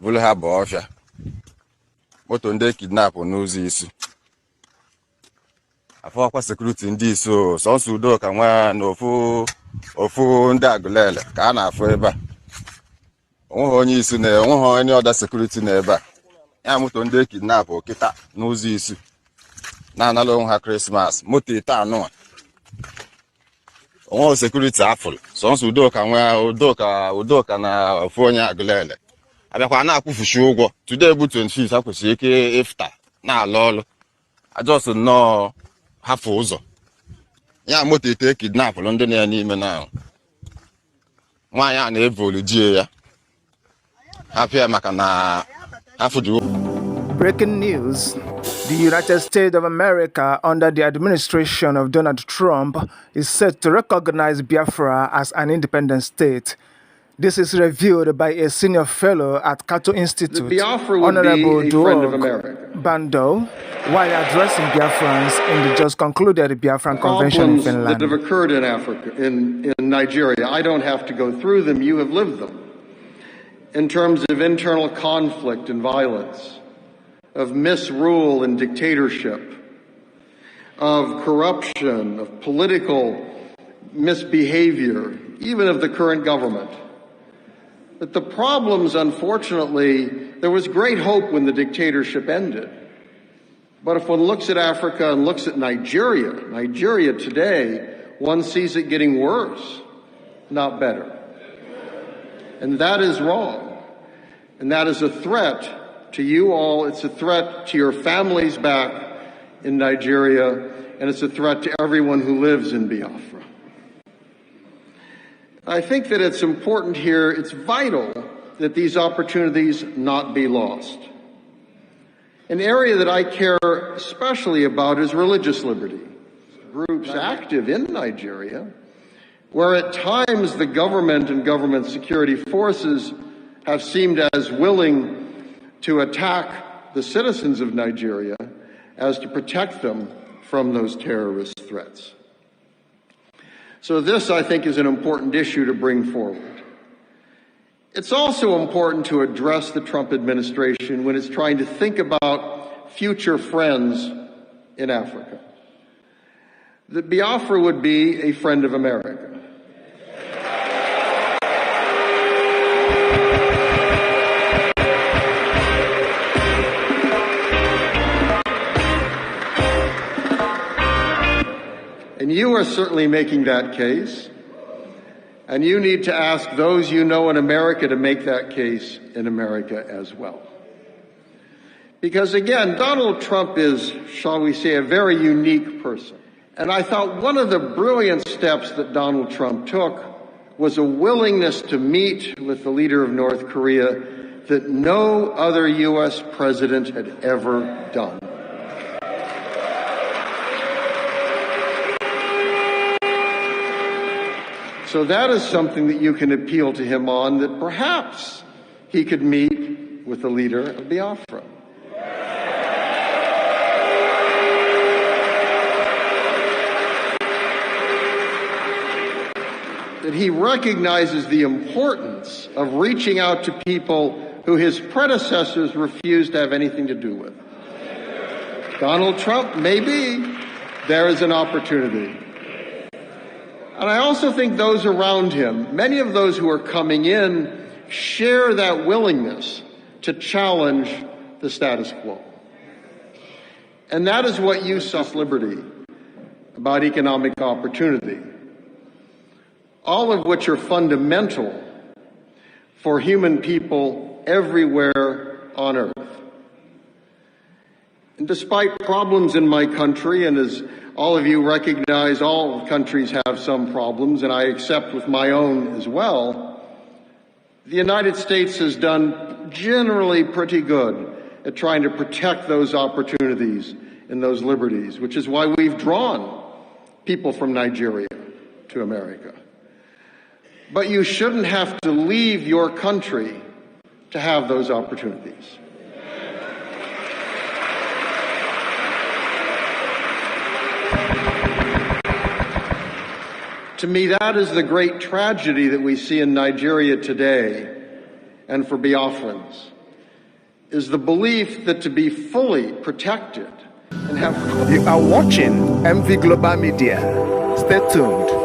bụrụ ha bụ ọfịa moto ndị kidnap n'ụzọ isi afọkwa sekuriti ndị iso sọnsọ udo ka nwa na ofu ndị agụlele ka a na-afụ ebe a onweghị onye isi na onweghị onye ọda sekuriti na ebe a ya moto ndị kidnap kịta n'ụzọ isi na-anala onwe ha krismas moto ite anụ onweghị sekuriti afụrụ sọnsọ udoka na ofu onye agụlele abịakwa na-akwụfuchi ụgwọ today bụ 25 ha kwesịrị ike ịfụta na-alụ ọrụ ajọs nnọọ hafụ ụzọ ya moto ite kidnapụrụ ndị na ya n'ime na nwaanyị a na-evolu die ya hapịa maka na hafụji. Breaking news. The United States of America, under the administration of Donald Trump, is set to recognize Biafra as an independent state. This is revealed by a senior fellow at Cato Institute, Honorable Duog Bando, while addressing Biafrans in the just concluded Biafran Convention in Finland. That have occurred in Africa, in Nigeria, I don't have to go through them, you have lived them. In terms of internal conflict and violence, of misrule and dictatorship, of corruption, of political misbehavior, even of the current government. But the problems, unfortunately, there was great hope when the dictatorship ended. But if one looks at Africa and looks at Nigeria today, one sees it getting worse, not better. And that is wrong. And that is a threat to you all. It's a threat to your families back in Nigeria, and it's a threat to everyone who lives in Biafra. I think that it's important here, it's vital that these opportunities not be lost. An area that I care especially about is religious liberty. Groups active in Nigeria, where at times the government and government security forces have seemed as willing to attack the citizens of Nigeria as to protect them from those terrorist threats. So this, I think, is an important issue to bring forward. It's also important to address the Trump administration when it's trying to think about future friends in Africa. That Biafra would be a friend of America. And you are certainly making that case. And you need to ask those you know in America to make that case in America as well. Because again, Donald Trump is, shall we say, a very unique person. And I thought one of the brilliant steps that Donald Trump took was a willingness to meet with the leader of North Korea that no other U.S. president had ever done. So that is something that you can appeal to him on, that perhaps he could meet with the leader of Biafra. That he recognizes the importance of reaching out to people who his predecessors refused to have anything to do with. Donald Trump, maybe there is an opportunity. And I also think those around him, many of those who are coming in, share that willingness to challenge the status quo. And that is what you saw liberty, about economic opportunity, all of which are fundamental for human people everywhere on earth. And despite problems in my country, and as all of you recognize, all countries have some problems, and I accept with my own as well, the United States has done generally pretty good at trying to protect those opportunities and those liberties, which is why we've drawn people from Nigeria to America. But you shouldn't have to leave your country to have those opportunities. To me, that is the great tragedy that we see in Nigeria today and for Biafrans. is the belief that to be fully protected and have... You are watching MV Global Media. Stay tuned.